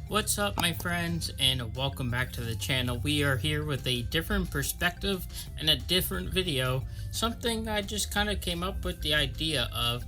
What's up, my friends, and welcome back to the channel. We are here with a different perspective and a different video. Something I just kind of came up with the idea of.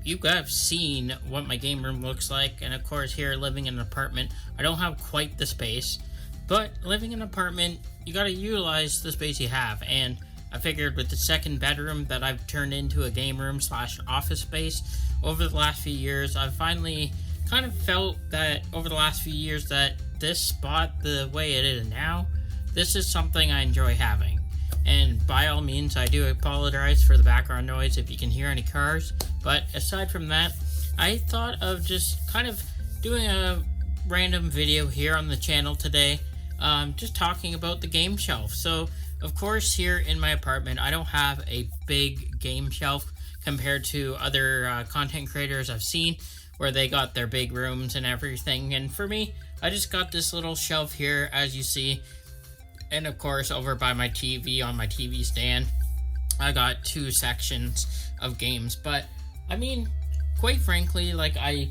You guys have seen what my game room looks like, and of course here living in an apartment, I don't have quite the space, but living in an apartment, you gotta utilize the space you have, and I figured with the second bedroom that I've turned into a game room slash office space over the last few years, I've finally kind of felt that over the last few years that this spot, the way it is now, this is something I enjoy having. And by all means, I do apologize for the background noise if you can hear any cars, but aside from that, I thought of just kind of doing a random video here on the channel today, just talking about the game shelf. So of course here in my apartment, I don't have a big game shelf compared to other content creators I've seen, where they got their big rooms and everything. And for me, I just got this little shelf here, as you see. And of course, over by my TV, on my TV stand, I got two sections of games. But I mean, quite frankly, like, I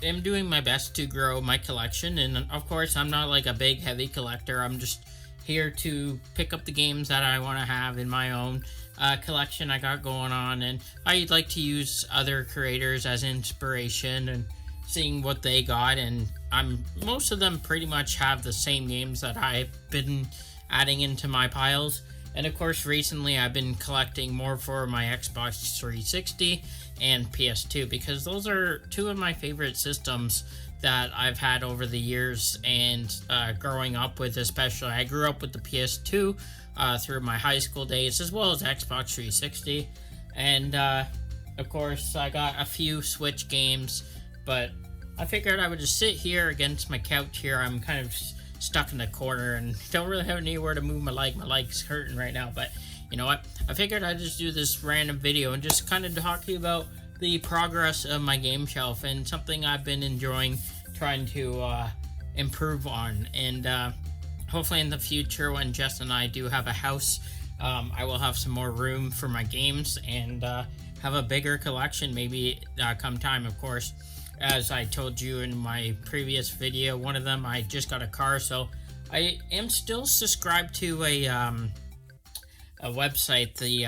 am doing my best to grow my collection. And of course, I'm not like a big, heavy collector. I'm just here to pick up the games that I want to have in my own collection I got going on, and I like to use other creators as inspiration and seeing what they got. And most of them pretty much have the same games that I've been adding into my piles. And of course, recently I've been collecting more for my Xbox 360 and PS2, because those are two of my favorite systems that I've had over the years. And growing up with, especially, I grew up with the PS2 through my high school days, as well as Xbox 360. And of course, I got a few Switch games, but I figured I would just sit here against my couch here. I'm kind of stuck in the corner and don't really have anywhere to move my leg. My leg's hurting right now, but you know what? I figured I'd just do this random video and just kind of talk to you about the progress of my game shelf and something I've been enjoying trying to improve on. And hopefully in the future, when Jess and I do have a house, I will have some more room for my games and have a bigger collection maybe come time. Of course, as I told you in my previous video, one of them, I just got a car, so I am still subscribed to a website, the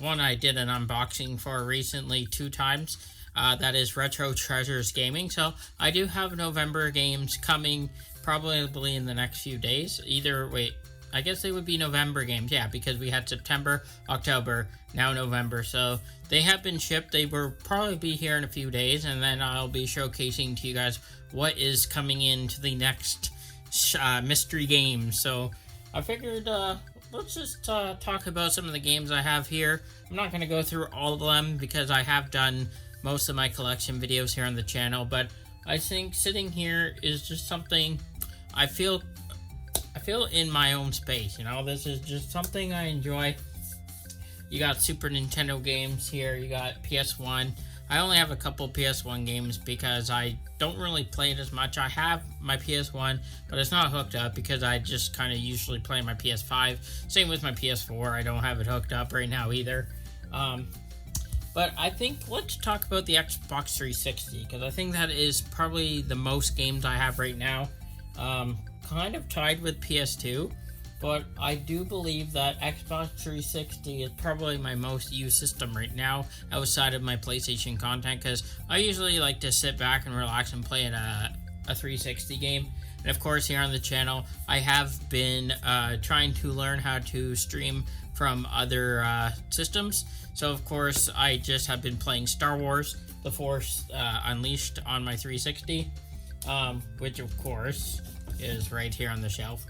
one I did an unboxing for recently 2 times, that is Retro Treasures Gaming. So I do have November games coming probably in the next few days. I guess they would be November games, yeah, because we had September, October, now November. So they have been shipped. They will probably be here in a few days, and then I'll be showcasing to you guys what is coming into the next mystery games. So I figured let's just talk about some of the games I have here. I'm not going to go through all of them because I have done most of my collection videos here on the channel, but I think sitting here is just something I feel in my own space. You know, this is just something I enjoy. You got Super Nintendo games here, you got PS1. I only have a couple PS1 games because I don't really play it as much. I have my PS1, but it's not hooked up because I just kind of usually play my PS5. Same with my PS4. I don't have it hooked up right now either. But I think let's talk about the Xbox 360, because I think that is probably the most games I have right now. Kind of tied with PS2. But I do believe that Xbox 360 is probably my most used system right now outside of my PlayStation content, because I usually like to sit back and relax and play a 360 game. And of course, here on the channel, I have been trying to learn how to stream from other systems. So of course, I just have been playing Star Wars: The Force Unleashed on my 360, which of course is right here on the shelf.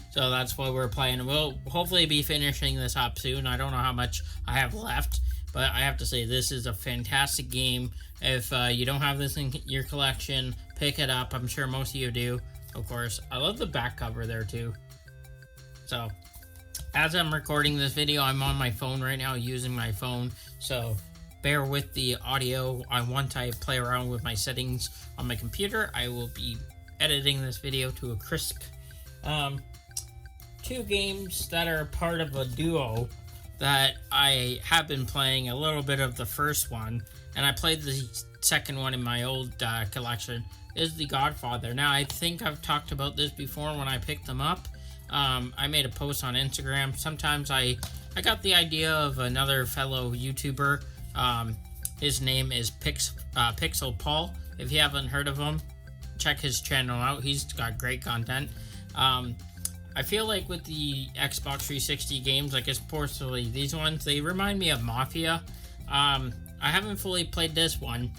So that's what we're playing. We'll hopefully be finishing this up soon. I don't know how much I have left, but I have to say this is a fantastic game. If you don't have this in your collection, pick it up. I'm sure most of you do. Of course, I love the back cover there too. So as I'm recording this video, I'm on my phone right now using my phone. So bear with the audio. Once I play around with my settings on my computer, I will be editing this video to a crisp. 2 games that are part of a duo that I have been playing a little bit of the first one, and I played the second one in my old collection, is The Godfather. Now, I think I've talked about this before when I picked them up. I made a post on Instagram. Sometimes I got the idea of another fellow YouTuber. His name is Pixel Paul. If you haven't heard of him, check his channel out. He's got great content. I feel like with the Xbox 360 games, like especially these ones, they remind me of Mafia. I haven't fully played this one,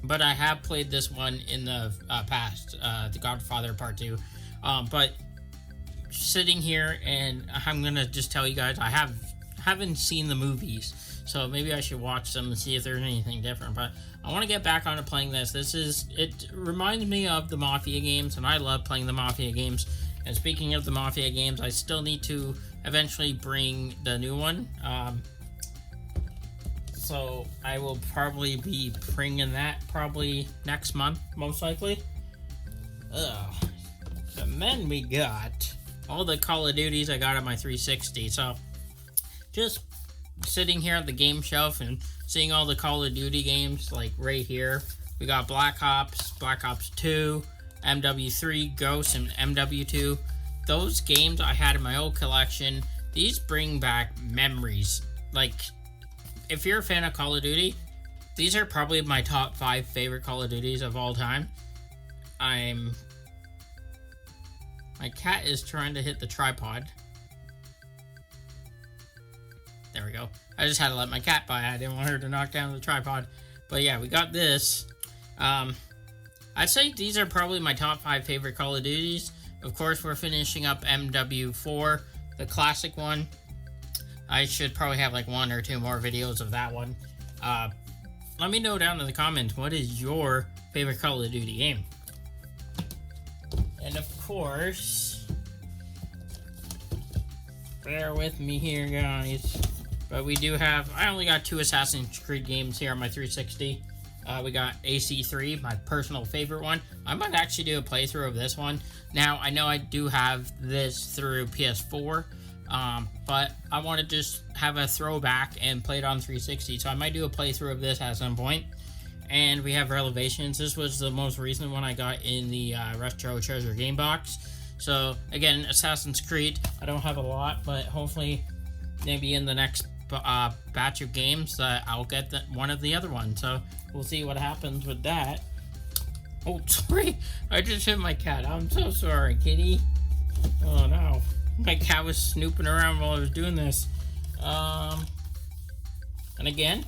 but I have played this one in the past, The Godfather Part 2. But sitting here, and I'm gonna just tell you guys, I haven't seen the movies, so maybe I should watch them and see if there's anything different. But I want to get back onto playing this. It reminds me of the Mafia games, and I love playing the Mafia games. And speaking of the Mafia games, I still need to eventually bring the new one. So I will probably be bringing that probably next month, most likely. And then we got all the Call of Duties I got on my 360. So just sitting here at the game shelf and seeing all the Call of Duty games, like right here. We got Black Ops 2, MW3, Ghost, and MW2. Those games I had in my old collection, these bring back memories. Like, if you're a fan of Call of Duty, these are probably my top 5 favorite Call of Duties of all time. My cat is trying to hit the tripod. There we go. I just had to let my cat by. I didn't want her to knock down the tripod. But yeah, we got this. I'd say these are probably my top 5 favorite Call of Duties. Of course, we're finishing up MW4, the classic one. I should probably have like 1 or 2 more videos of that one. Let me know down in the comments, what is your favorite Call of Duty game? And of course, bear with me here, guys. But we do have, I only got 2 Assassin's Creed games here on my 360. We got AC3, my personal favorite one. I might actually do a playthrough of this one. Now, I know I do have this through PS4, but I want to just have a throwback and play it on 360. So I might do a playthrough of this at some point. And we have Revelations. This was the most recent one I got in the Retro Treasure game box. So again, Assassin's Creed, I don't have a lot, but hopefully maybe in the next batch of games I'll get one of the other ones. So we'll see what happens with that. Oh, sorry, I just hit my cat. I'm so sorry, kitty. Oh no, my cat was snooping around while I was doing this. And again,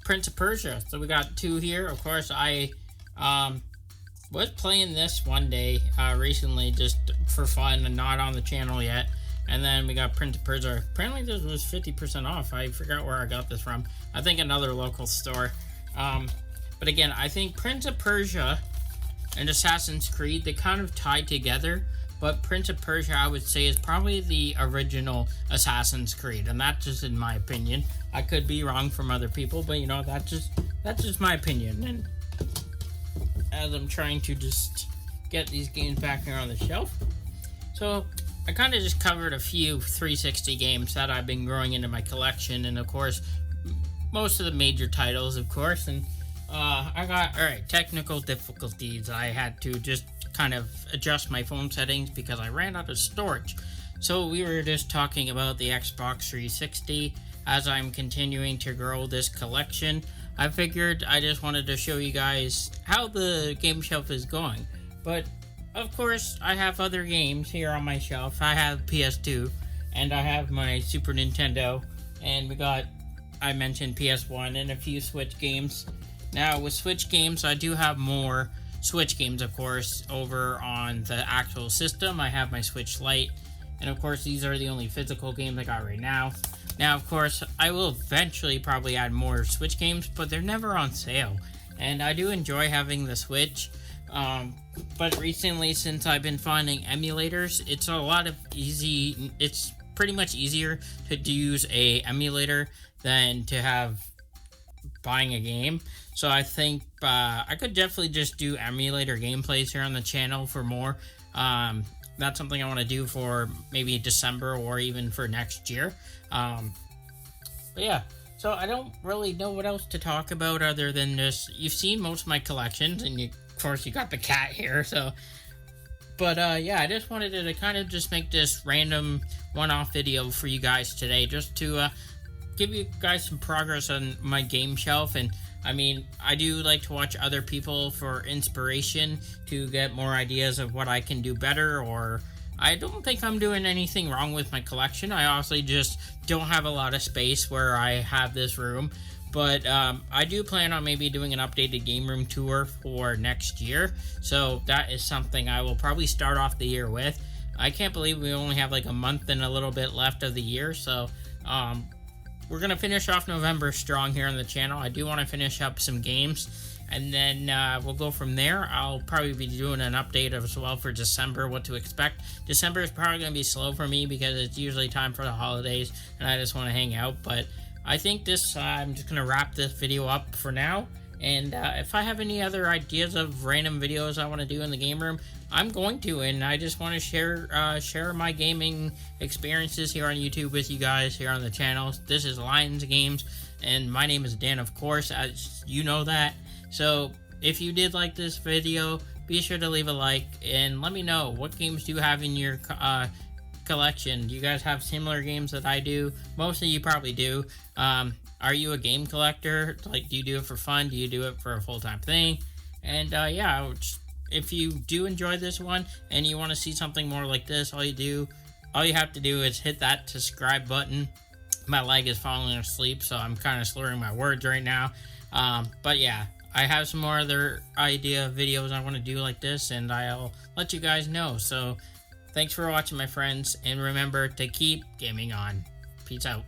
Prince of Persia. So we got 2 here. Of course, I was playing this one day recently just for fun and not on the channel yet. And then we got Prince of Persia. Apparently this was 50% off. I forgot where I got this from. I think another local store. But again, I think Prince of Persia and Assassin's Creed, they kind of tie together. But Prince of Persia, I would say, is probably the original Assassin's Creed. And that's just in my opinion. I could be wrong from other people, but you know, that's just my opinion. And as I'm trying to just get these games back here on the shelf. So I kind of just covered a few 360 games that I've been growing into my collection, and of course, most of the major titles, of course. And I got, alright, technical difficulties. I had to just kind of adjust my phone settings because I ran out of storage. So we were just talking about the Xbox 360. As I'm continuing to grow this collection, I figured I just wanted to show you guys how the game shelf is going. But of course, I have other games here on my shelf. I have PS2, and I have my Super Nintendo, and we got, I mentioned PS1 and a few Switch games. Now, with Switch games, I do have more Switch games, of course, over on the actual system. I have my Switch Lite, and of course, these are the only physical games I got right now. Now, of course, I will eventually probably add more Switch games, but they're never on sale, and I do enjoy having the Switch. But recently, since I've been finding emulators, it's pretty much easier to use a emulator than to have buying a game. So I think I could definitely just do emulator gameplays here on the channel for more. That's something I want to do for maybe December or even for next year. But yeah, So I don't really know what else to talk about other than this. You've seen most of my collections, and of course you got the cat here. So, but yeah, I just wanted to kind of just make this random one-off video for you guys today, just to give you guys some progress on my game shelf. And I mean, I do like to watch other people for inspiration to get more ideas of what I can do better, or I don't think I'm doing anything wrong with my collection. I honestly just don't have a lot of space where I have this room. But I do plan on maybe doing an updated game room tour for next year. So that is something I will probably start off the year with. I can't believe we only have like a month and a little bit left of the year. So we're going to finish off November strong here on the channel. I do want to finish up some games. And then we'll go from there. I'll probably be doing an update as well for December, what to expect. December is probably going to be slow for me because it's usually time for the holidays and I just want to hang out. But I think I'm just going to wrap this video up for now. And if I have any other ideas of random videos I want to do in the game room, I'm going to. And I just want to share my gaming experiences here on YouTube with you guys here on the channel. This is Lyons Games, and my name is Dan, of course, as you know that. So if you did like this video, be sure to leave a like and let me know what games do you have in your collection. Do you guys have similar games that I do? Most of you probably do. Are you a game collector? Like, do you do it for fun? Do you do it for a full-time thing? And yeah, if you do enjoy this one and you want to see something more like this, all you have to do is hit that subscribe button. My leg is falling asleep, so I'm kind of slurring my words right now. But yeah, I have some more other videos I want to do like this, and I'll let you guys know. So thanks for watching, my friends, and remember to keep gaming on. Peace out.